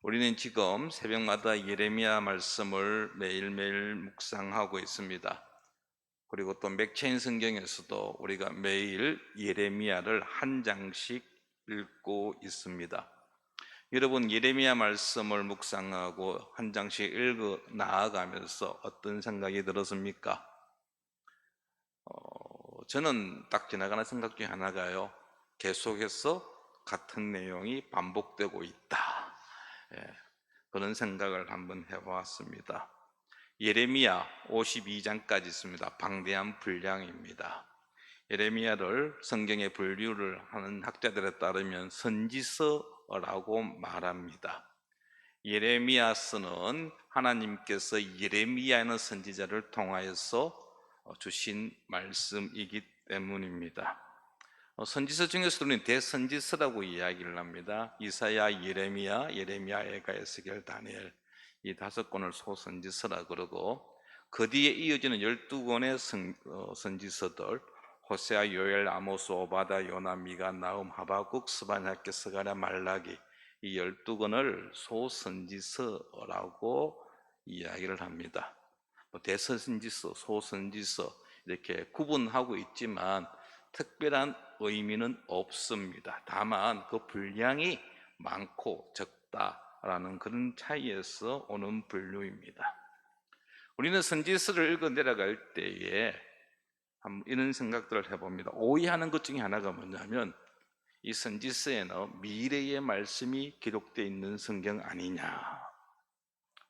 우리는 지금 새벽마다 예레미야 말씀을 매일매일 묵상하고 있습니다. 그리고 또 맥체인 성경에서도 우리가 매일 예레미야를 한 장씩 읽고 있습니다. 여러분, 예레미야 말씀을 묵상하고 한 장씩 읽어 나아가면서 어떤 생각이 들었습니까? 저는 딱 지나가는 생각 중에 하나가요, 계속해서 같은 내용이 반복되고 있다. 예, 그런 생각을 한번 해보았습니다. 예레미야 52장까지 있습니다. 방대한 분량입니다. 예레미야를 성경의 분류를 하는 학자들에 따르면 선지서라고 말합니다. 예레미야서는 하나님께서 예레미야라는 선지자를 통하여서 주신 말씀이기 때문입니다. 선지서 중에서도 우리는 대선지서라고 이야기를 합니다. 이사야, 예레미야, 예레미야, 에스겔, 다니엘, 이 5권을 소선지서라 그러고, 그 뒤에 이어지는 12권의 선지서들, 호세아, 요엘, 아모스, 오바다, 요나, 미가, 나움, 하박국, 스바냐, 스가랴, 말라기, 이 12권을 소선지서라고 이야기를 합니다. 대선지서, 소선지서 이렇게 구분하고 있지만 특별한 의미는 없습니다. 다만 그 분량이 많고 적다라는 그런 차이에서 오는 분류입니다. 우리는 선지서를 읽어 내려갈 때에 이런 생각들을 해봅니다. 오해하는 것 중에 하나가 뭐냐면, 이 선지서에는 미래의 말씀이 기록되어 있는 성경 아니냐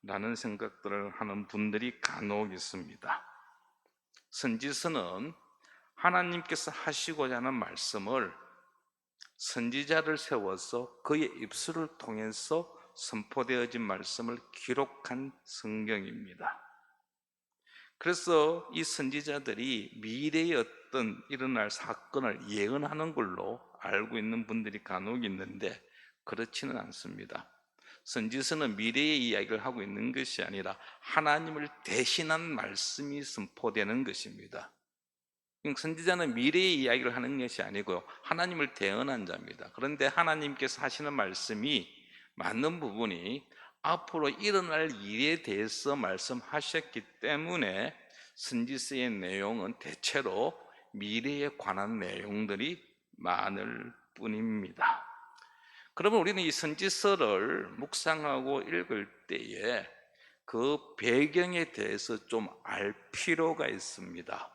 라는 생각들을 하는 분들이 간혹 있습니다. 선지서는 하나님께서 하시고자 하는 말씀을 선지자를 세워서 그의 입술을 통해서 선포되어진 말씀을 기록한 성경입니다. 그래서 이 선지자들이 미래의 어떤 일어날 사건을 예언하는 걸로 알고 있는 분들이 간혹 있는데, 그렇지는 않습니다. 선지서는 미래의 이야기를 하고 있는 것이 아니라 하나님을 대신한 말씀이 선포되는 것입니다. 선지자는 미래의 이야기를 하는 것이 아니고요, 하나님을 대언한 자입니다. 그런데 하나님께서 하시는 말씀이 맞는 부분이 앞으로 일어날 일에 대해서 말씀하셨기 때문에 선지서의 내용은 대체로 미래에 관한 내용들이 많을 뿐입니다. 그러면 우리는 이 선지서를 묵상하고 읽을 때에 그 배경에 대해서 좀 알 필요가 있습니다.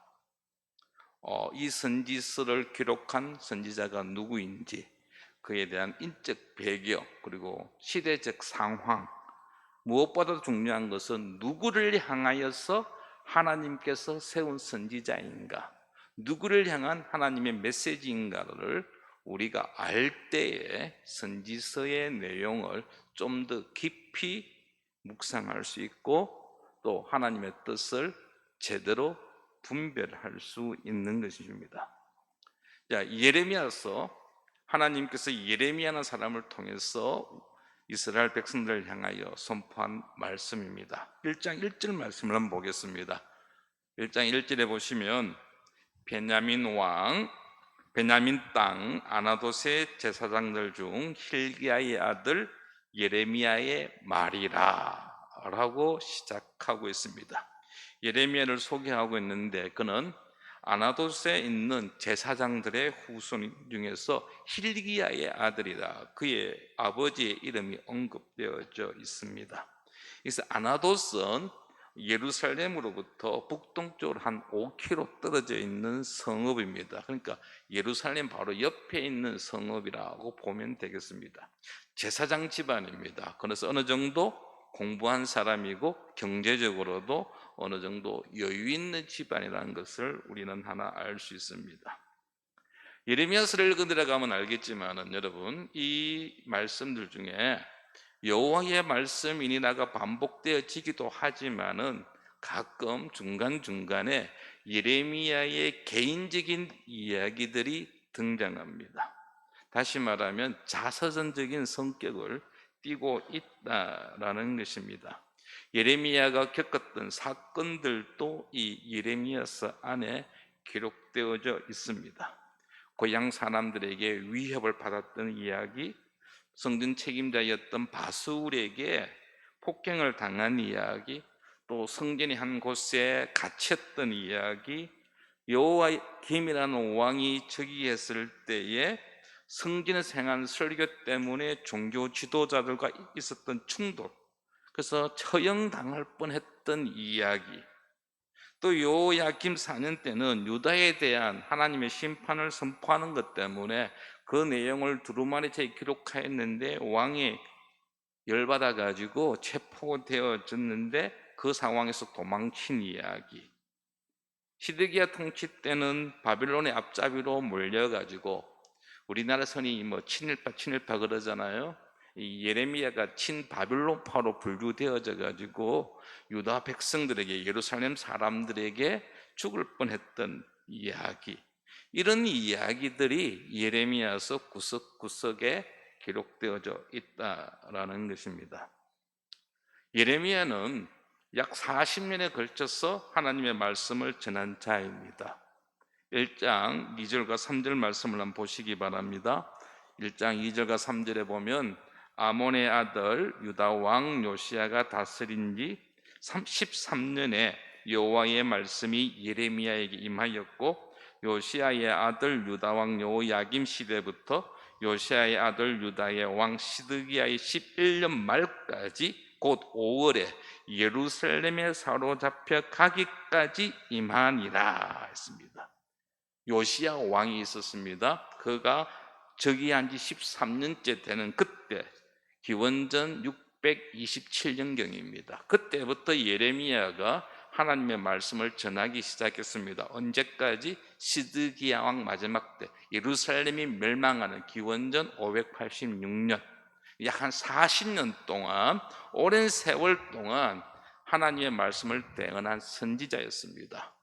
이 선지서를 기록한 선지자가 누구인지, 그에 대한 인적 배경, 그리고 시대적 상황, 무엇보다도 중요한 것은 누구를 향하여서 하나님께서 세운 선지자인가, 누구를 향한 하나님의 메시지인가를 우리가 알 때에 선지서의 내용을 좀 더 깊이 묵상할 수 있고, 또 하나님의 뜻을 제대로 분별할 수 있는 것입니다. 예레미야서, 하나님께서 예레미야라는 사람을 통해서 이스라엘 백성들을 향하여 선포한 말씀입니다. 1장 1절 말씀을 한번 보겠습니다. 1장 1절에 보시면, 베냐민 땅 아나돗의 제사장들 중 힐기야의 아들 예레미야의 말이라 라고 시작하고 있습니다. 예레미야를 소개하고 있는데, 그는 아나돗에 있는 제사장들의 후손 중에서 힐기야의 아들이다. 그의 아버지의 이름이 언급되어져 있습니다. 그래서 아나돗은 예루살렘으로부터 북동쪽으로 한 5km 떨어져 있는 성읍입니다. 그러니까 예루살렘 바로 옆에 있는 성읍이라고 보면 되겠습니다. 제사장 집안입니다. 그래서 어느 정도 공부한 사람이고 경제적으로도 어느 정도 여유 있는 집안이라는 것을 우리는 하나 알 수 있습니다. 예레미야서를 읽어 들어가면 알겠지만은, 여러분, 이 말씀들 중에 여호와의 말씀이니라가 반복되어지기도 하지만은 가끔 중간중간에 예레미야의 개인적인 이야기들이 등장합니다. 다시 말하면 자서전적인 성격을 띠고 있다라는 것입니다. 예레미야가 겪었던 사건들도 이 예레미야서 안에 기록되어져 있습니다. 고향 사람들에게 위협을 받았던 이야기, 성전 책임자였던 바수울에게 폭행을 당한 이야기, 또 성전의 한 곳에 갇혔던 이야기, 여호와 김이라는 왕이 즉위했을 때에 성전에서 행한 설교 때문에 종교 지도자들과 있었던 충돌, 그래서 처형당할 뻔했던 이야기, 또 요야김 4년 때는 유다에 대한 하나님의 심판을 선포하는 것 때문에 그 내용을 두루마리책에 기록하였는데 왕이 열받아 가지고 체포되어졌는데 그 상황에서 도망친 이야기, 시드기야 통치 때는 바빌론의 앞잡이로 몰려가지고 우리나라 선이 뭐 친일파 그러잖아요. 이 예레미야가 친바빌론파로 분류되어져 가지고 유다 백성들에게, 예루살렘 사람들에게 죽을 뻔했던 이야기, 이런 이야기들이 예레미야서 구석구석에 기록되어져 있다라는 것입니다. 예레미야는 약 40년에 걸쳐서 하나님의 말씀을 전한 자입니다. 1장 2절과 3절 말씀을 한번 보시기 바랍니다. 1장 2절과 3절에 보면 아몬의 아들 유다 왕 요시야가 다스린 지 13년에 여호와의 말씀이 예레미야에게 임하였고, 요시야의 아들 유다 왕 여호야김 시대부터 요시야의 아들 유다의 왕 시드기야의 11년 말까지 곧 5월에 예루살렘에 사로잡혀 가기까지 임하니라 했습니다. 요시야 왕이 있었습니다. 그가 즉위한 지 13년째 되는 그때, 기원전 627년경입니다. 그때부터 예레미야가 하나님의 말씀을 전하기 시작했습니다. 언제까지? 시드기야 왕 마지막 때, 예루살렘이 멸망하는 기원전 586년, 약 한 40년 동안, 오랜 세월 동안 하나님의 말씀을 대언한 선지자였습니다.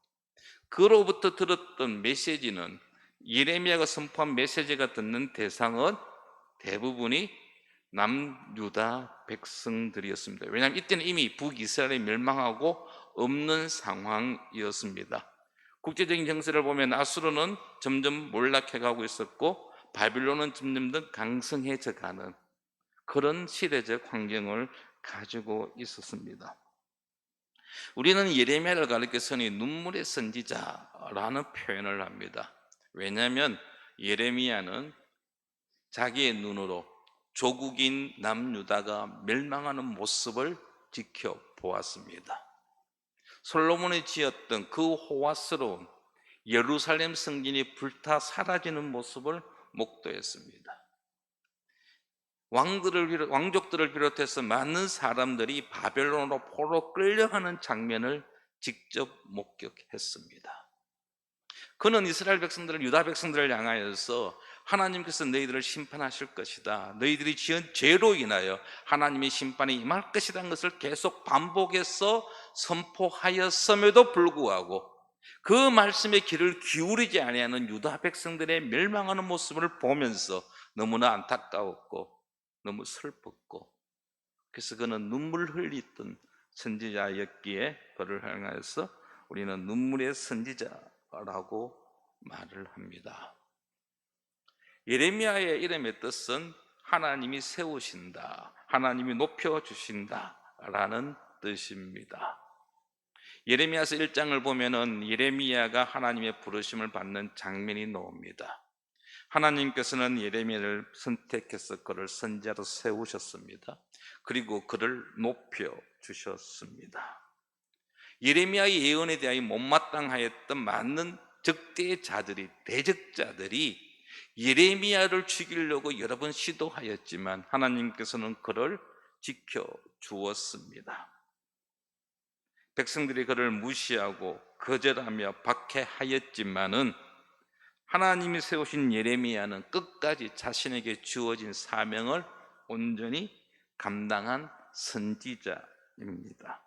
그로부터 들었던 메시지는, 예레미야가 선포한 메시지가 듣는 대상은 대부분이 남유다 백성들이었습니다. 왜냐하면 이때는 이미 북이스라엘이 멸망하고 없는 상황이었습니다. 국제적인 정세를 보면 아수르는 점점 몰락해가고 있었고 바빌론은 점점 더 강성해져 가는 그런 시대적 환경을 가지고 있었습니다. 우리는 예레미야를 가리켜서는 눈물의 선지자라는 표현을 합니다. 왜냐하면 예레미야는 자기의 눈으로 조국인 남유다가 멸망하는 모습을 지켜보았습니다. 솔로몬이 지었던 그 호화스러운 예루살렘 성전이 불타 사라지는 모습을 목도했습니다. 왕족들을 비롯해서 많은 사람들이 바벨론으로 포로 끌려가는 장면을 직접 목격했습니다. 그는 이스라엘 백성들을, 유다 백성들을 향하여서 하나님께서 너희들을 심판하실 것이다, 너희들이 지은 죄로 인하여 하나님의 심판이 임할 것이라는 것을 계속 반복해서 선포하였음에도 불구하고 그 말씀에 귀를 기울이지 아니하는 유다 백성들의 멸망하는 모습을 보면서 너무나 안타까웠고 너무 슬펐고, 그래서 그는 눈물 흘리던 선지자였기에 그를 향하여서 우리는 눈물의 선지자라고 말을 합니다. 예레미야의 이름의 뜻은 하나님이 세우신다, 하나님이 높여주신다 라는 뜻입니다. 예레미야서 1장을 보면은 예레미야가 하나님의 부르심을 받는 장면이 나옵니다. 하나님께서는 예레미야를 선택해서 그를 선지자로 세우셨습니다. 그리고 그를 높여주셨습니다. 예레미야의 예언에 대하여 못마땅하였던 많은 적대자들이, 대적자들이 예레미야를 죽이려고 여러 번 시도하였지만 하나님께서는 그를 지켜주었습니다. 백성들이 그를 무시하고 거절하며 박해하였지만은 하나님이 세우신 예레미야는 끝까지 자신에게 주어진 사명을 온전히 감당한 선지자입니다.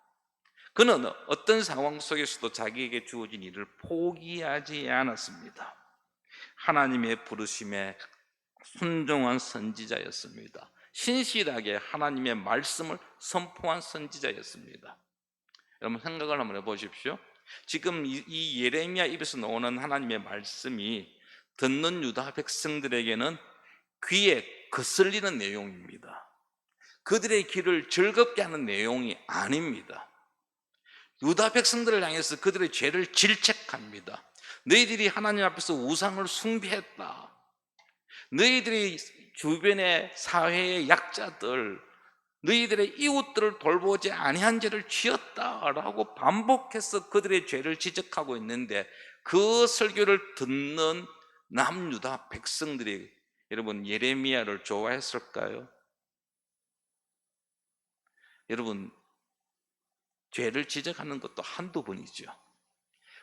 그는 어떤 상황 속에서도 자기에게 주어진 일을 포기하지 않았습니다. 하나님의 부르심에 순종한 선지자였습니다. 신실하게 하나님의 말씀을 선포한 선지자였습니다. 여러분 생각을 한번 해보십시오. 지금 이 예레미야 입에서 나오는 하나님의 말씀이 듣는 유다 백성들에게는 귀에 거슬리는 내용입니다. 그들의 길을 즐겁게 하는 내용이 아닙니다. 유다 백성들을 향해서 그들의 죄를 질책합니다. 너희들이 하나님 앞에서 우상을 숭배했다. 너희들이 주변의 사회의 약자들, 너희들의 이웃들을 돌보지 아니한 죄를 지었다라고 반복해서 그들의 죄를 지적하고 있는데, 그 설교를 듣는 남유다 백성들이 여러분 예레미야를 좋아했을까요? 여러분, 죄를 지적하는 것도 한두 번이죠.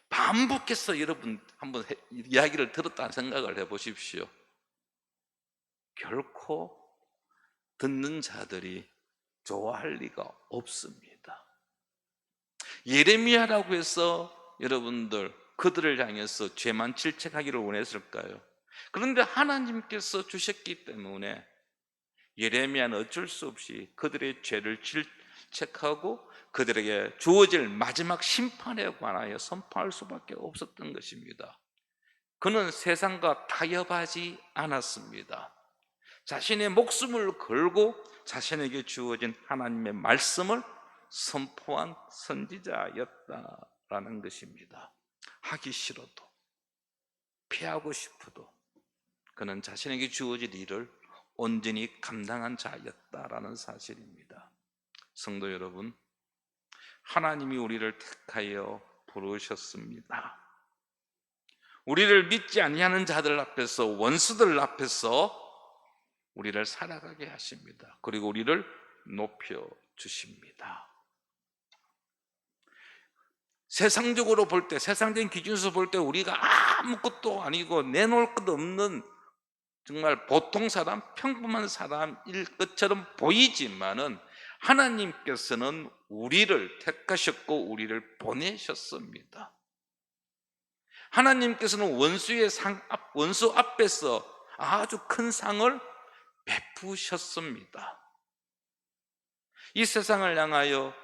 반복해서 여러분 한번 이야기를 들었다는 생각을 해보십시오. 결코 듣는 자들이 좋아할 리가 없습니다. 예레미야라고 해서 여러분들 그들을 향해서 죄만 질책하기를 원했을까요? 그런데 하나님께서 주셨기 때문에 예레미야는 어쩔 수 없이 그들의 죄를 질책하고 그들에게 주어질 마지막 심판에 관하여 선포할 수밖에 없었던 것입니다. 그는 세상과 타협하지 않았습니다. 자신의 목숨을 걸고 자신에게 주어진 하나님의 말씀을 선포한 선지자였다라는 것입니다. 하기 싫어도, 피하고 싶어도 그는 자신에게 주어진 일을 온전히 감당한 자였다라는 사실입니다. 성도 여러분, 하나님이 우리를 택하여 부르셨습니다. 우리를 믿지 아니하는 자들 앞에서, 원수들 앞에서 우리를 살아가게 하십니다. 그리고 우리를 높여 주십니다. 세상적으로 볼 때, 세상적인 기준에서 볼 때 우리가 아무것도 아니고 내놓을 것 없는 정말 보통 사람, 평범한 사람일 것처럼 보이지만은 하나님께서는 우리를 택하셨고 우리를 보내셨습니다. 하나님께서는 원수 앞에서 아주 큰 상을 베푸셨습니다. 이 세상을 향하여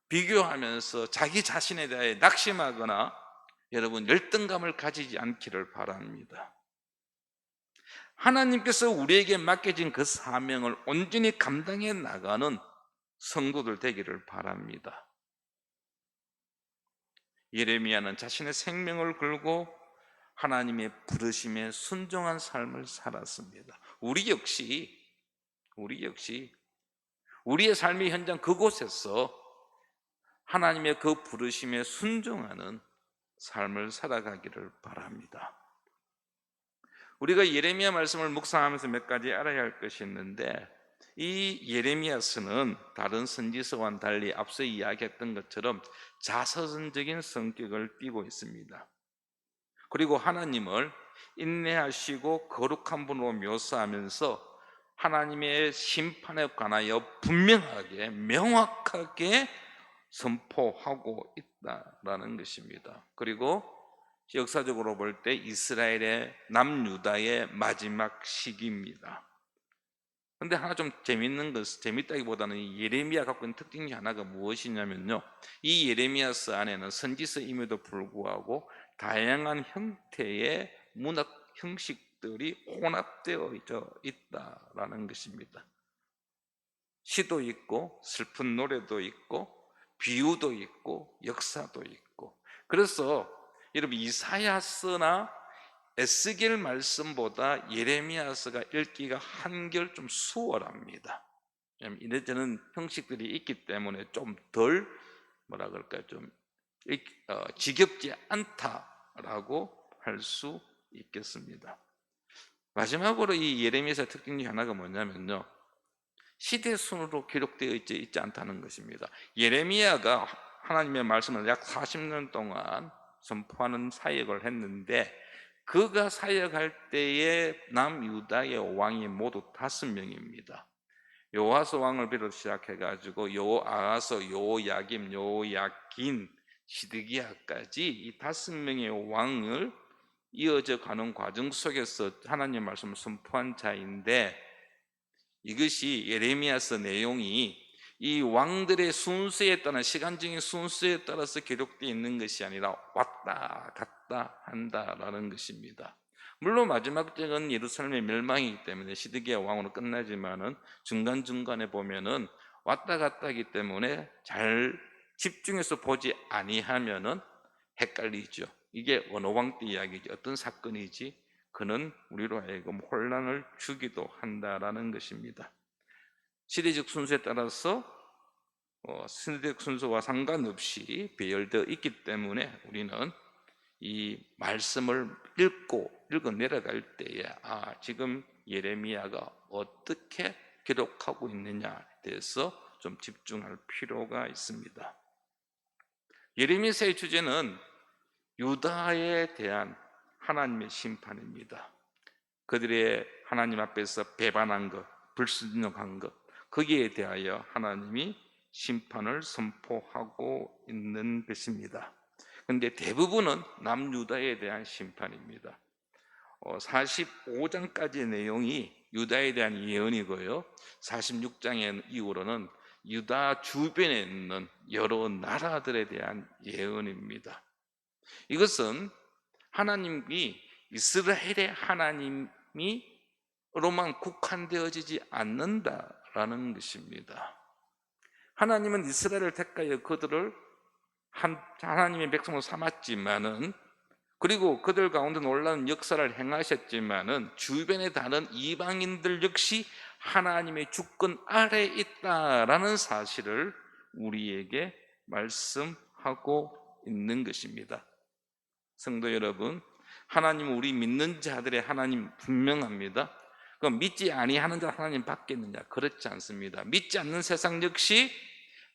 비교하면서 자기 자신에 대해 낙심하거나 여러분 열등감을 가지지 않기를 바랍니다. 하나님께서 우리에게 맡겨진 그 사명을 온전히 감당해 나가는 성도들 되기를 바랍니다. 예레미야는 자신의 생명을 걸고 하나님의 부르심에 순종한 삶을 살았습니다. 우리 역시 우리의 삶의 현장 그곳에서 하나님의 그 부르심에 순종하는 삶을 살아가기를 바랍니다. 우리가 예레미야 말씀을 묵상하면서 몇 가지 알아야 할 것이 있는데, 이 예레미야서는 다른 선지서와는 달리 앞서 이야기했던 것처럼 자서전적인 성격을 띠고 있습니다. 그리고 하나님을 인내하시고 거룩한 분으로 묘사하면서 하나님의 심판에 관하여 분명하게 명확하게 선포하고 있다라는 것입니다. 그리고 역사적으로 볼 때 이스라엘의 남유다의 마지막 시기입니다. 그런데 하나 좀 재밌다기보다는 이 예레미야 갖고 있는 특징 중 하나가 무엇이냐면요, 이 예레미야서 안에는 선지서임에도 불구하고 다양한 형태의 문학 형식들이 혼합되어 있다라는 것입니다. 시도 있고 슬픈 노래도 있고 비유도 있고 역사도 있고. 그래서 여러분 이사야서나 에스겔 말씀보다 예레미야서가 읽기가 한결 좀 수월합니다. 이래저런 형식들이 있기 때문에 좀 덜 뭐라 그럴까요, 좀 지겹지 않다라고 할 수 있겠습니다. 마지막으로 이 예레미야서 특징 중 하나가 뭐냐면요, 시대 순으로 기록되어 있지 않다는 것입니다. 예레미야가 하나님의 말씀을 약 40년 동안 선포하는 사역을 했는데, 그가 사역할 때에 남유다의 왕이 모두 5명입니다. 요아스 왕을 비롯 시작해가지고 요아하서, 요야김, 요야긴, 시드기야까지 이 5명의 왕을 이어져 가는 과정 속에서 하나님의 말씀을 선포한 자인데, 이것이 예레미야서 내용이 이 왕들의 순서에 따라, 시간적인 순서에 따라서 기록되어 있는 것이 아니라 왔다 갔다 한다라는 것입니다. 물론 마지막 적은 예루살렘의 멸망이기 때문에 시드기야 왕으로 끝나지만은 중간중간에 보면은 왔다 갔다 하기 때문에 잘 집중해서 보지 아니하면은 헷갈리죠. 이게 어느 왕 때 이야기지, 어떤 사건이지, 그는 우리로 하여금 혼란을 주기도 한다라는 것입니다. 시대적 순서에 따라서 시대적 순서와 상관없이 배열되어 있기 때문에 우리는 이 말씀을 읽어 내려갈 때에 지금 예레미야가 어떻게 기록하고 있느냐에 대해서 좀 집중할 필요가 있습니다. 예레미야서의 주제는 유다에 대한 하나님의 심판입니다. 그들의 하나님 앞에서 배반한 것, 불순종한 것, 거기에 대하여 하나님이 심판을 선포하고 있는 것입니다. 그런데 대부분은 남유다에 대한 심판입니다. 45장까지의 내용이 유다에 대한 예언이고요, 46장 이후로는 유다 주변에 있는 여러 나라들에 대한 예언입니다. 이것은 하나님이 이스라엘의 하나님이로만 국한되어지지 않는다라는 것입니다. 하나님은 이스라엘을 택하여 그들을 하나님의 백성으로 삼았지만은, 그리고 그들 가운데 놀라운 역사를 행하셨지만은 주변에 다른 이방인들 역시 하나님의 주권 아래에 있다라는 사실을 우리에게 말씀하고 있는 것입니다. 성도 여러분, 하나님은 우리 믿는 자들의 하나님 분명합니다. 그럼 믿지 아니하는 자 하나님 밖에 있느냐? 그렇지 않습니다. 믿지 않는 세상 역시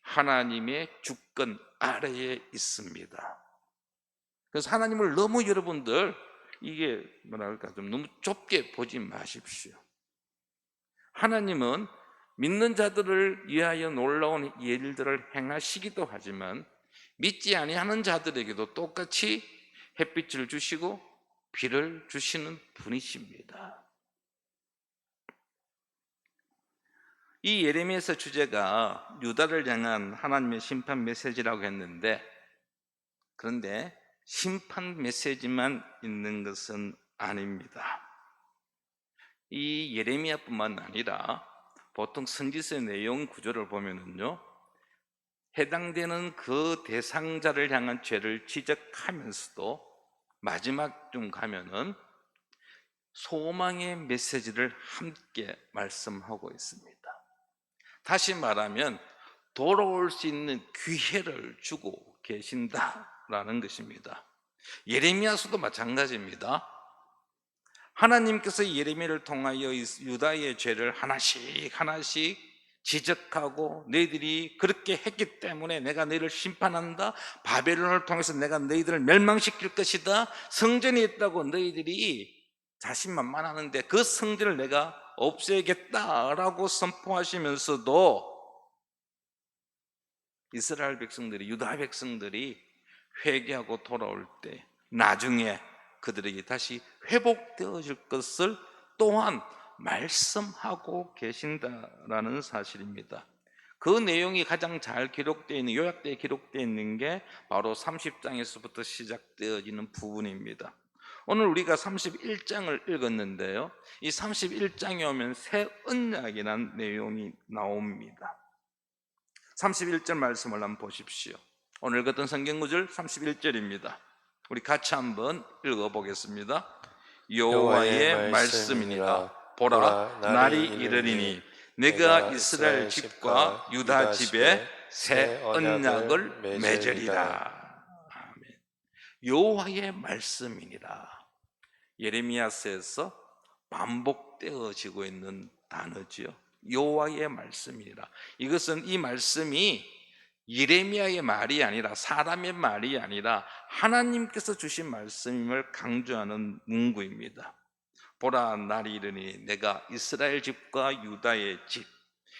하나님의 주권 아래에 있습니다. 그래서 하나님을 너무 여러분들 이게 뭐랄까 좀 너무 좁게 보지 마십시오. 하나님은 믿는 자들을 위하여 놀라운 일들을 행하시기도 하지만 믿지 아니하는 자들에게도 똑같이 햇빛을 주시고 비를 주시는 분이십니다. 이 예레미야서 주제가 유다를 향한 하나님의 심판 메시지라고 했는데, 그런데 심판 메시지만 있는 것은 아닙니다. 이 예레미야뿐만 아니라 보통 선지서의 내용 구조를 보면은요, 해당되는 그 대상자를 향한 죄를 지적하면서도 마지막쯤 가면은 소망의 메시지를 함께 말씀하고 있습니다. 다시 말하면 돌아올 수 있는 기회를 주고 계신다라는 것입니다. 예레미야서도 마찬가지입니다. 하나님께서 예레미야를 통하여 유다의 죄를 하나씩 지적하고, 너희들이 그렇게 했기 때문에 내가 너희를 심판한다, 바벨론을 통해서 내가 너희들을 멸망시킬 것이다, 성전이 있다고 너희들이 자신만만하는데 그 성전을 내가 없애겠다라고 선포하시면서도 이스라엘 백성들이, 유다 백성들이 회개하고 돌아올 때 나중에 그들에게 다시 회복되어질 것을 또한 말씀하고 계신다라는 사실입니다. 그 내용이 가장 잘 기록되어 있는, 요약되어 기록되어 있는 게 바로 30장에서부터 시작되어지는 부분입니다. 오늘 우리가 31장을 읽었는데요, 이 31장에 오면 새 언약이라는 내용이 나옵니다. 31절 말씀을 한번 보십시오. 오늘 읽었던 성경구절 31절입니다. 우리 같이 한번 읽어보겠습니다. 여호와의 말씀이니라. 보라, 날이 이르리니 내가 이스라엘 집과 유다 집에 새 언약을 맺으리라. 아멘. 여호와의 말씀이니라. 예레미야서에서 반복되어지고 있는 단어지요. 여호와의 말씀이니라. 이것은, 이 말씀이 예레미야의 말이 아니라, 사람의 말이 아니라 하나님께서 주신 말씀임을 강조하는 문구입니다. 보라, 날이 이르니 내가 이스라엘 집과 유다의 집,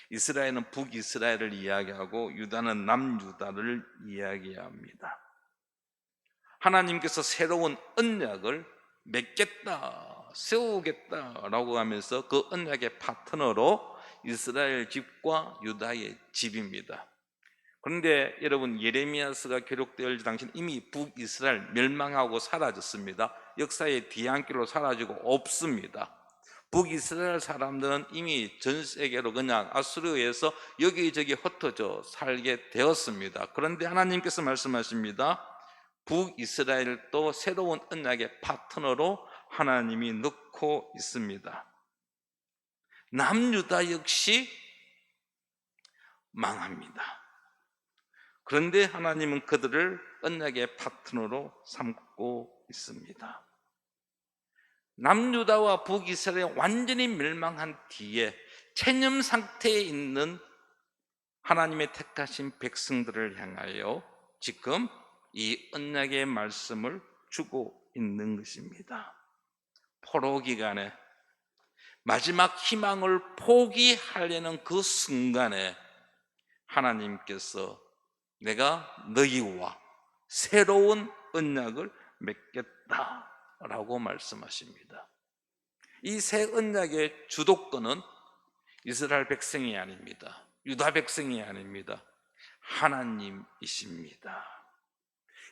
이스라엘은 북이스라엘을 이야기하고 유다는 남유다를 이야기합니다. 하나님께서 새로운 언약을 맺겠다, 세우겠다라고 하면서 그 언약의 파트너로 이스라엘 집과 유다의 집입니다. 그런데 여러분, 예레미야서가 기록될 당시는 이미 북이스라엘 멸망하고 사라졌습니다. 역사의 뒤안길로 사라지고 없습니다. 북이스라엘 사람들은 이미 전 세계로 그냥 아수르에서 여기저기 흩어져 살게 되었습니다. 그런데 하나님께서 말씀하십니다. 북이스라엘도 새로운 언약의 파트너로 하나님이 넣고 있습니다. 남유다 역시 망합니다. 그런데 하나님은 그들을 언약의 파트너로 삼고 있습니다. 남유다와 북이스라엘이 완전히 멸망한 뒤에 체념 상태에 있는 하나님의 택하신 백성들을 향하여 지금 이 언약의 말씀을 주고 있는 것입니다. 포로 기간에 마지막 희망을 포기하려는 그 순간에 하나님께서 내가 너희와 새로운 언약을 맺겠다라고 말씀하십니다. 이 새 언약의 주도권은 이스라엘 백성이 아닙니다. 유다 백성이 아닙니다. 하나님이십니다.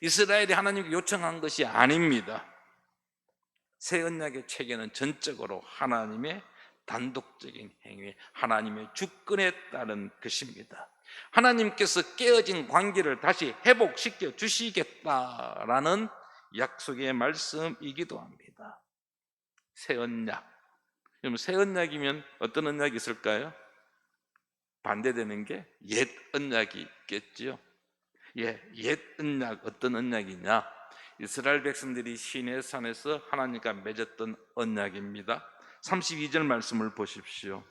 이스라엘이 하나님께 요청한 것이 아닙니다. 새 언약의 체계는 전적으로 하나님의 단독적인 행위, 하나님의 주권에 따른 것입니다. 하나님께서 깨어진 관계를 다시 회복시켜 주시겠다라는 약속의 말씀이기도 합니다. 새 언약. 그럼 새 언약이면 어떤 언약이 있을까요? 반대되는 게 옛 언약이 있겠죠. 옛 언약, 어떤 언약이냐? 이스라엘 백성들이 시내산에서 하나님과 맺었던 언약입니다. 32절 말씀을 보십시오.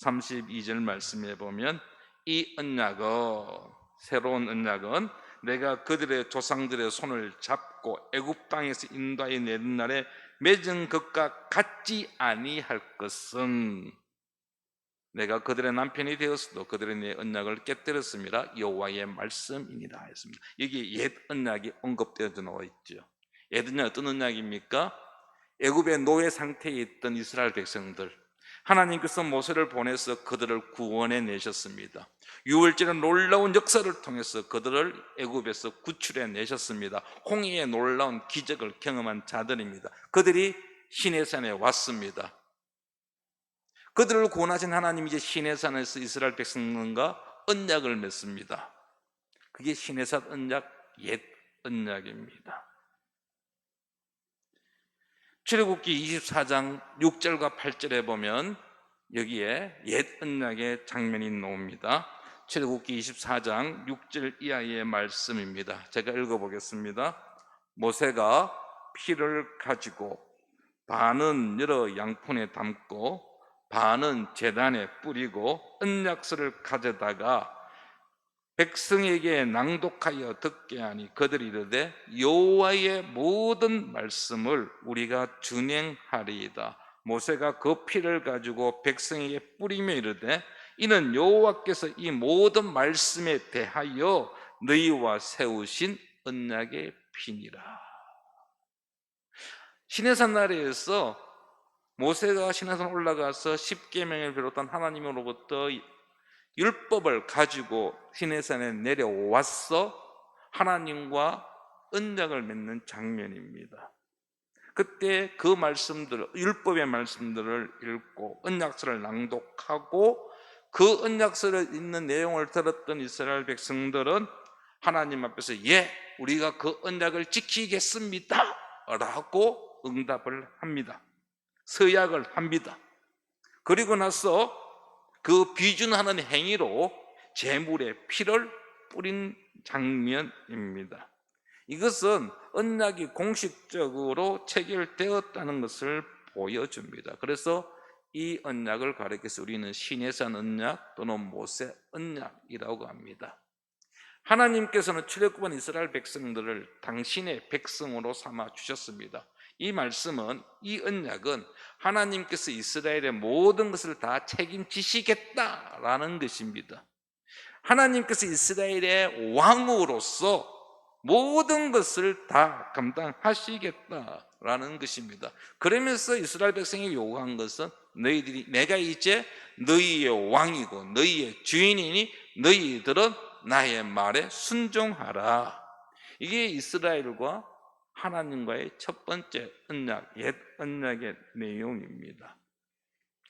32절 말씀에 보면 이 언약은, 새로운 언약은 내가 그들의 조상들의 손을 잡고 애굽 땅에서 인도하여 내는 날에 맺은 것과 같지 아니할 것은 내가 그들의 남편이 되었어도 그들의 내 언약을 깨뜨렸습니다. 여호와의 말씀이니라 했습니다. 여기 옛 언약이 언급되어 나와 있죠. 옛 언약 어떤 언약입니까? 애굽의 노예 상태에 있던 이스라엘 백성들, 하나님께서 모세를 보내서 그들을 구원해 내셨습니다. 유월절의 놀라운 역사를 통해서 그들을 애굽에서 구출해 내셨습니다. 홍해의 놀라운 기적을 경험한 자들입니다. 그들이 시내산에 왔습니다. 그들을 구원하신 하나님이 이제 시내산에서 이스라엘 백성과 언약을 맺습니다. 그게 시내산 언약, 옛 언약입니다. 출애굽기 24장 6절과 8절에 보면 여기에 옛 언약의 장면이 나옵니다. 출애굽기 24장 6절 이하의 말씀입니다. 제가 읽어보겠습니다. 모세가 피를 가지고 반은 여러 양푼에 담고 반은 제단에 뿌리고 언약서를 가져다가 백성에게 낭독하여 듣게 하니 그들이 이르되 여호와의 모든 말씀을 우리가 준행하리이다. 모세가 그 피를 가지고 백성에게 뿌리며 이르되 이는 여호와께서 이 모든 말씀에 대하여 너희와 세우신 언약의 피니라. 시내산 나라에서 모세가 시내산 올라가서 십계명을 비롯한 하나님으로부터 율법을 가지고 시내산에 내려와서 하나님과 언약을 맺는 장면입니다. 그때 그 말씀들, 율법의 말씀들을 읽고 언약서를 낭독하고 그 언약서를 읽는 내용을 들었던 이스라엘 백성들은 하나님 앞에서 우리가 그 언약을 지키겠습니다 라고 응답을 합니다. 서약을 합니다. 그리고 나서 그 비준하는 행위로 제물의 피를 뿌린 장면입니다. 이것은 언약이 공식적으로 체결되었다는 것을 보여줍니다. 그래서 이 언약을 가리켜서 우리는 시내산 언약 또는 모세 언약이라고 합니다. 하나님께서는 출애굽한 이스라엘 백성들을 당신의 백성으로 삼아 주셨습니다. 이 말씀은, 이 언약은 하나님께서 이스라엘의 모든 것을 다 책임지시겠다라는 것입니다. 하나님께서 이스라엘의 왕으로서 모든 것을 다 감당하시겠다라는 것입니다. 그러면서 이스라엘 백성이 요구한 것은 내가 이제 너희의 왕이고 너희의 주인이니 너희들은 나의 말에 순종하라. 이게 이스라엘과 하나님과의 첫 번째 언약, 옛 언약의 내용입니다.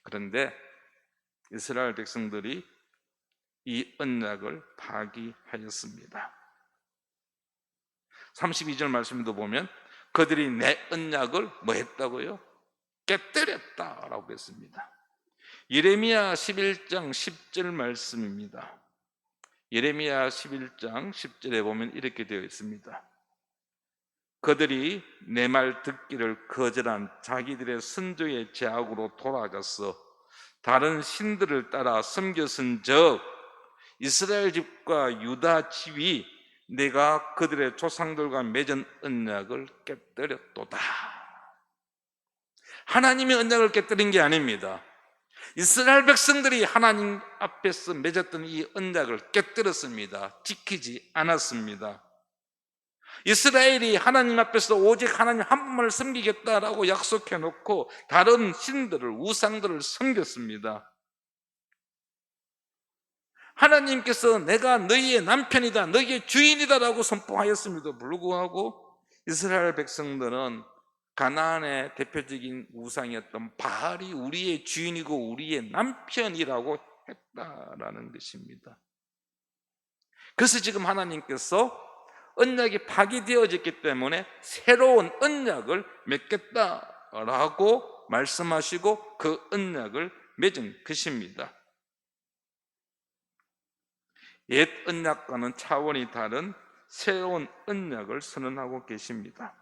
그런데 이스라엘 백성들이 이 언약을 파기하였습니다. 32절 말씀도 보면 그들이 내 언약을 뭐 했다고요? 깨뜨렸다라고 했습니다. 예레미야 11장 10절 말씀입니다. 예레미야 11장 10절에 보면 이렇게 되어 있습니다. 그들이 내 말 듣기를 거절한 자기들의 선조의 제약으로 돌아가서 다른 신들을 따라 섬겼은즉 이스라엘 집과 유다 집이 내가 그들의 조상들과 맺은 언약을 깨뜨렸도다. 하나님의 언약을 깨뜨린 게 아닙니다. 이스라엘 백성들이 하나님 앞에서 맺었던 이 언약을 깨뜨렸습니다. 지키지 않았습니다. 이스라엘이 하나님 앞에서 오직 하나님 한 분만을 섬기겠다라고 약속해 놓고 다른 신들을, 우상들을 섬겼습니다. 하나님께서 내가 너희의 남편이다, 너희의 주인이다라고 선포하였음에도 불구하고 이스라엘 백성들은 가나안의 대표적인 우상이었던 바알이 우리의 주인이고 우리의 남편이라고 했다라는 것입니다. 그래서 지금 하나님께서 언약이 파기되어졌기 때문에 새로운 언약을 맺겠다라고 말씀하시고 그 언약을 맺은 것입니다. 옛 언약과는 차원이 다른 새로운 언약을 선언하고 계십니다.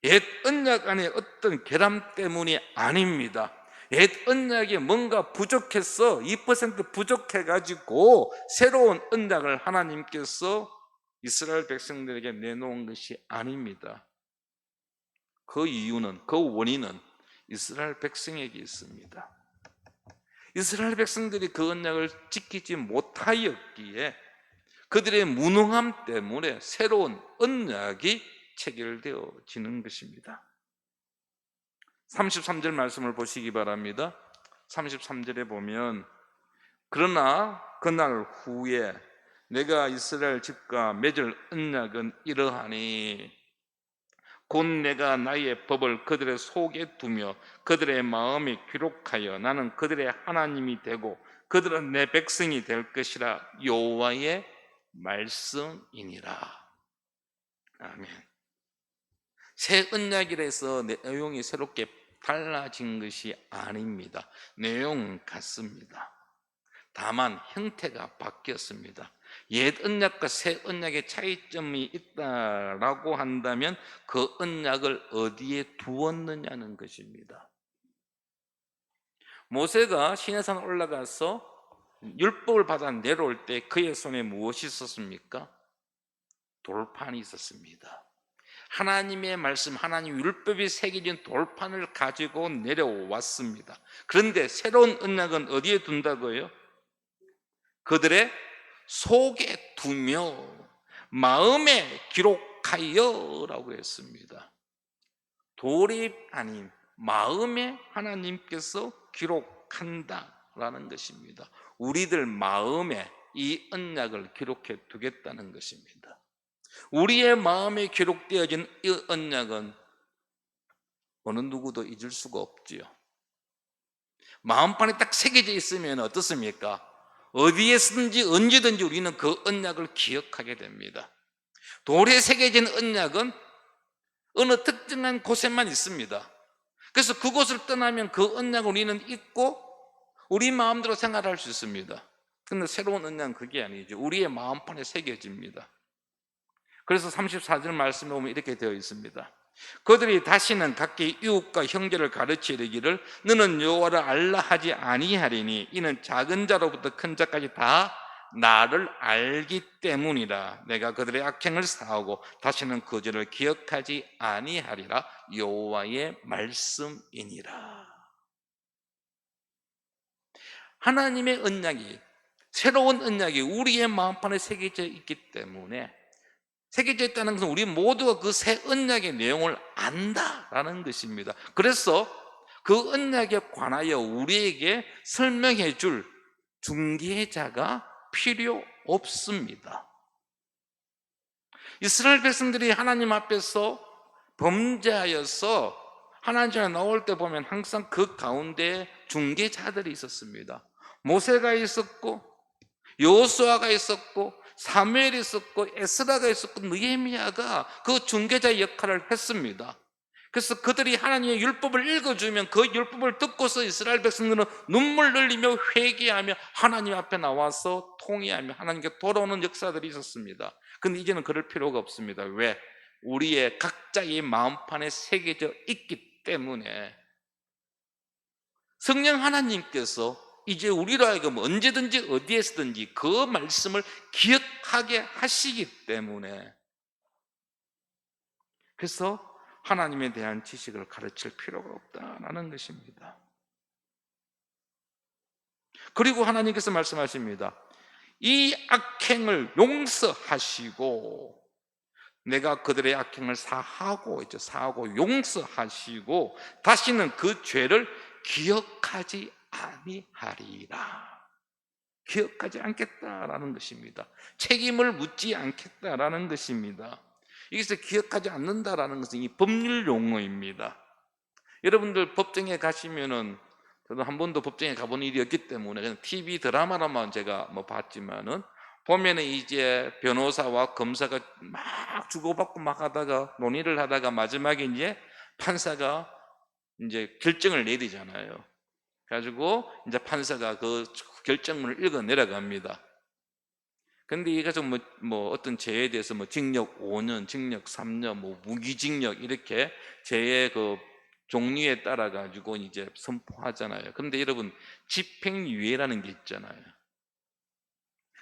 옛 언약 안에 어떤 결함 때문이 아닙니다. 옛 언약이 뭔가 부족해서 2% 부족해가지고 새로운 언약을 하나님께서 이스라엘 백성들에게 내놓은 것이 아닙니다. 그 이유는, 그 원인은 이스라엘 백성에게 있습니다. 이스라엘 백성들이 그 언약을 지키지 못하였기에 그들의 무능함 때문에 새로운 언약이 체결되어지는 것입니다. 33절 말씀을 보시기 바랍니다. 33절에 보면 그러나 그날 후에 내가 이스라엘 집과 맺을 언약은 이러하니 곧 내가 나의 법을 그들의 속에 두며 그들의 마음에 기록하여 나는 그들의 하나님이 되고 그들은 내 백성이 될 것이라 여호와의 말씀이니라. 아멘. 새 언약이라서 내용이 새롭게 달라진 것이 아닙니다. 내용은 같습니다. 다만 형태가 바뀌었습니다. 옛 언약과 새 언약의 차이점이 있다라고 한다면 그 언약을 어디에 두었느냐는 것입니다. 모세가 시내산 올라가서 율법을 받아 내려올 때 그의 손에 무엇이 있었습니까? 돌판이 있었습니다. 하나님의 말씀, 하나님 율법이 새겨진 돌판을 가지고 내려왔습니다. 그런데 새로운 언약은 어디에 둔다고요? 그들의 속에 두며 마음에 기록하여 라고 했습니다. 돌이 아닌 마음에 하나님께서 기록한다라는 것입니다. 우리들 마음에 이 언약을 기록해 두겠다는 것입니다. 우리의 마음에 기록되어진 이 언약은 어느 누구도 잊을 수가 없지요. 마음판에 딱 새겨져 있으면 어떻습니까? 어디에서든지 언제든지 우리는 그 언약을 기억하게 됩니다. 돌에 새겨진 언약은 어느 특정한 곳에만 있습니다. 그래서 그곳을 떠나면 그 언약을 우리는 잊고 우리 마음대로 생활할 수 있습니다. 그런데 새로운 언약은 그게 아니죠. 우리의 마음판에 새겨집니다. 그래서 34절 말씀에 보면 이렇게 되어 있습니다. 그들이 다시는 각기 이웃과 형제를 가르쳐 이르기를 너는 여호와를 알라 하지 아니하리니 이는 작은 자로부터 큰 자까지 다 나를 알기 때문이라. 내가 그들의 악행을 사하고 다시는 그 죄를 기억하지 아니하리라. 여호와의 말씀이니라. 하나님의 언약이, 새로운 언약이 우리의 마음판에 새겨져 있기 때문에, 새겨져 있다는 것은 우리 모두가 그 새 언약의 내용을 안다라는 것입니다. 그래서 그 언약에 관하여 우리에게 설명해 줄 중개자가 필요 없습니다. 이스라엘 백성들이 하나님 앞에서 범죄하여서 하나님 앞에 나올 때 보면 항상 그 가운데 중개자들이 있었습니다. 모세가 있었고 여호수아가 있었고 사무엘이 있었고 에스라가 있었고 느헤미야가 그 중개자 역할을 했습니다. 그래서 그들이 하나님의 율법을 읽어주면 그 율법을 듣고서 이스라엘 백성들은 눈물 흘리며 회개하며 하나님 앞에 나와서 통회하며 하나님께 돌아오는 역사들이 있었습니다. 근데 이제는 그럴 필요가 없습니다. 왜? 우리의 각자의 마음판에 새겨져 있기 때문에 성령 하나님께서 이제 우리로 하여금 언제든지 어디에서든지 그 말씀을 기억하게 하시기 때문에, 그래서 하나님에 대한 지식을 가르칠 필요가 없다라는 것입니다. 그리고 하나님께서 말씀하십니다. 이 악행을 용서하시고, 내가 그들의 악행을 사하고 용서하시고 다시는 그 죄를 기억하지 아니하리라. 기억하지 않겠다라는 것입니다. 책임을 묻지 않겠다라는 것입니다. 여기서 기억하지 않는다라는 것은 이 법률 용어입니다. 여러분들 법정에 가시면은, 저도 한 번도 법정에 가본 일이 없기 때문에 그냥 TV 드라마로만 제가 봤지만은, 보면은 이제 변호사와 검사가 막 주고받고 막 하다가 논의를 하다가 마지막에 이제 판사가 이제 결정을 내리잖아요. 그래가지고 이제 판사가 그 결정문을 읽어 내려갑니다. 근데 이게 좀 어떤 죄에 대해서 징역 5년, 징역 3년, 무기징역 이렇게 죄의 그 종류에 따라 가지고 이제 선포하잖아요. 그런데 여러분, 집행유예라는 게 있잖아요.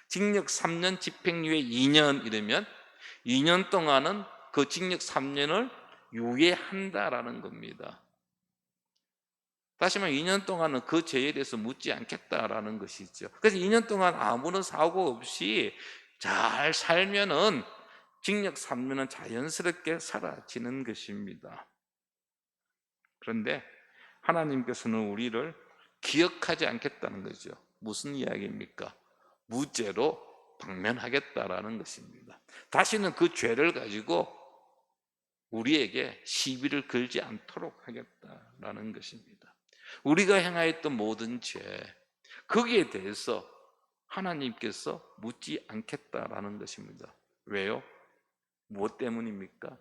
징역 3년, 집행유예 2년 이러면 2년 동안은 그 징역 3년을 유예한다라는 겁니다. 다시 말하면 2년 동안은 그 죄에 대해서 묻지 않겠다라는 것이죠. 그래서 2년 동안 아무런 사고 없이 잘 살면은 징역 3년은 자연스럽게 사라지는 것입니다. 그런데 하나님께서는 우리를 기억하지 않겠다는 거죠. 무슨 이야기입니까? 무죄로 방면하겠다라는 것입니다. 다시는 그 죄를 가지고 우리에게 시비를 걸지 않도록 하겠다라는 것입니다. 우리가 행하였던 모든 죄, 거기에 대해서 하나님께서 묻지 않겠다라는 것입니다. 왜요? 무엇 때문입니까?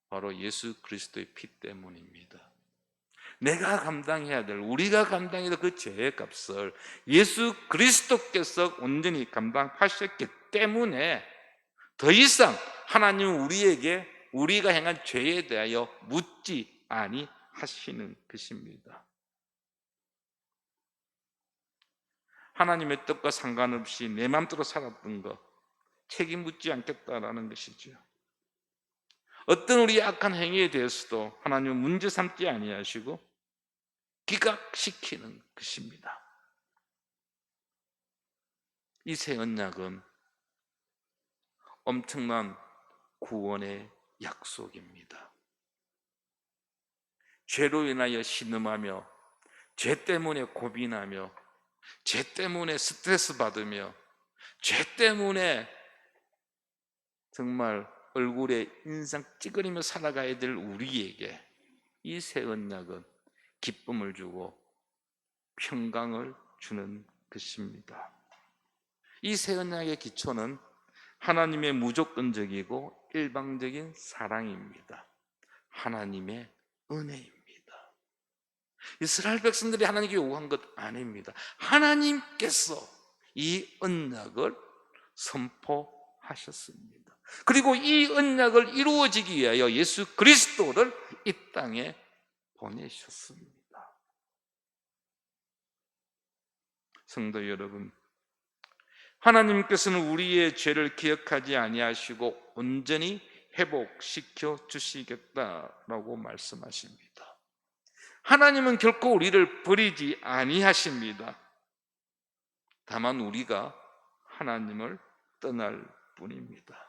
바로 예수 그리스도의 피 때문입니다. 내가 감당해야 될, 우리가 감당해야 될 그 죄의 값을 예수 그리스도께서 온전히 감당하셨기 때문에 더 이상 하나님은 우리에게 우리가 행한 죄에 대하여 묻지 아니하시는 것입니다. 하나님의 뜻과 상관없이 내 마음대로 살았던 것 책임 묻지 않겠다라는 것이죠. 어떤 우리의 악한 행위에 대해서도 하나님은 문제 삼지 아니하시고 기각시키는 것입니다. 이 새 언약은 엄청난 구원의 약속입니다. 죄로 인하여 신음하며, 죄 때문에 고민하며, 죄 때문에 스트레스 받으며, 죄 때문에 정말 얼굴에 인상 찌그리며 살아가야 될 우리에게 이 새 언약은 기쁨을 주고 평강을 주는 것입니다. 이 새 언약의 기초는 하나님의 무조건적이고 일방적인 사랑입니다. 하나님의 은혜입니다. 이스라엘 백성들이 하나님께 요구한 것 아닙니다. 하나님께서 이 언약을 선포하셨습니다. 그리고 이 언약을 이루어지기 위하여 예수 그리스도를 이 땅에 보내셨습니다. 성도 여러분, 하나님께서는 우리의 죄를 기억하지 아니하시고 온전히 회복시켜 주시겠다라고 말씀하십니다. 하나님은 결코 우리를 버리지 아니하십니다. 다만 우리가 하나님을 떠날 뿐입니다.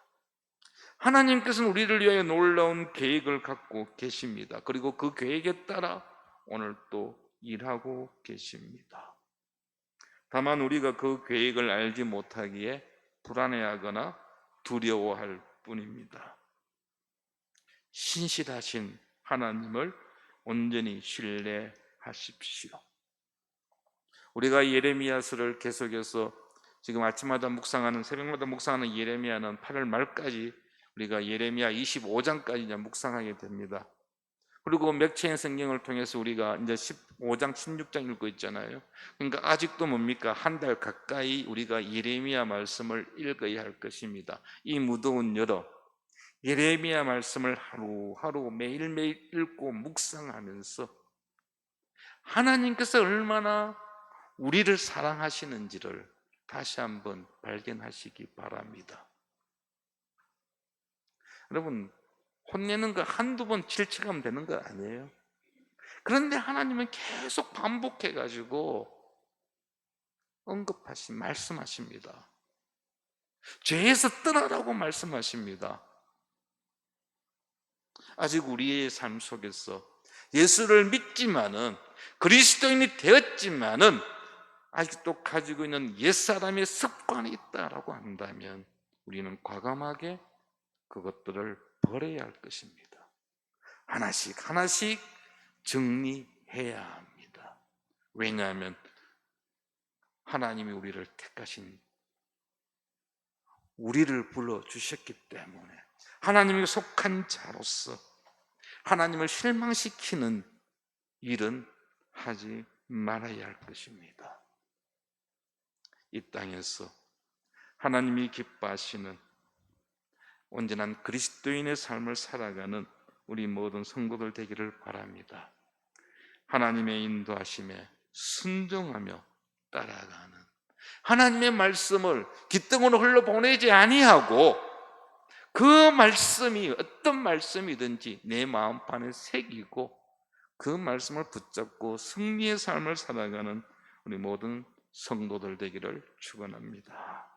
하나님께서는 우리를 위하여 놀라운 계획을 갖고 계십니다. 그리고 그 계획에 따라 오늘 또 일하고 계십니다. 다만 우리가 그 계획을 알지 못하기에 불안해하거나 두려워할 뿐입니다. 신실하신 하나님을 온전히 신뢰하십시오. 우리가 예레미야서를 계속해서 지금 아침마다 묵상하는, 새벽마다 묵상하는 예레미야는 8월 말까지 우리가 예레미야 25장까지 이제 묵상하게 됩니다. 그리고 맥체인 성경을 통해서 우리가 이제 15장, 16장 읽고 있잖아요. 그러니까 아직도 뭡니까? 한 달 가까이 우리가 예레미야 말씀을 읽어야 할 것입니다. 이 무더운 여름 예레미야 말씀을 하루하루 매일매일 읽고 묵상하면서 하나님께서 얼마나 우리를 사랑하시는지를 다시 한번 발견하시기 바랍니다. 여러분, 혼내는 거 한두 번 질책하면 되는 거 아니에요? 그런데 하나님은 계속 반복해가지고 말씀하십니다. 죄에서 떠나라고 말씀하십니다. 아직 우리의 삶 속에서 예수를 믿지만은, 그리스도인이 되었지만은 아직도 가지고 있는 옛사람의 습관이 있다라고 한다면 우리는 과감하게 그것들을 버려야 할 것입니다. 하나씩 하나씩 정리해야 합니다. 왜냐하면 하나님이 우리를 택하신, 우리를 불러주셨기 때문에 하나님이 속한 자로서 하나님을 실망시키는 일은 하지 말아야 할 것입니다. 이 땅에서 하나님이 기뻐하시는 온전한 그리스도인의 삶을 살아가는 우리 모든 성도들 되기를 바랍니다. 하나님의 인도하심에 순종하며 따라가는, 하나님의 말씀을 귓등으로 흘러보내지 아니하고 그 말씀이 어떤 말씀이든지 내 마음판에 새기고 그 말씀을 붙잡고 승리의 삶을 살아가는 우리 모든 성도들 되기를 축원합니다.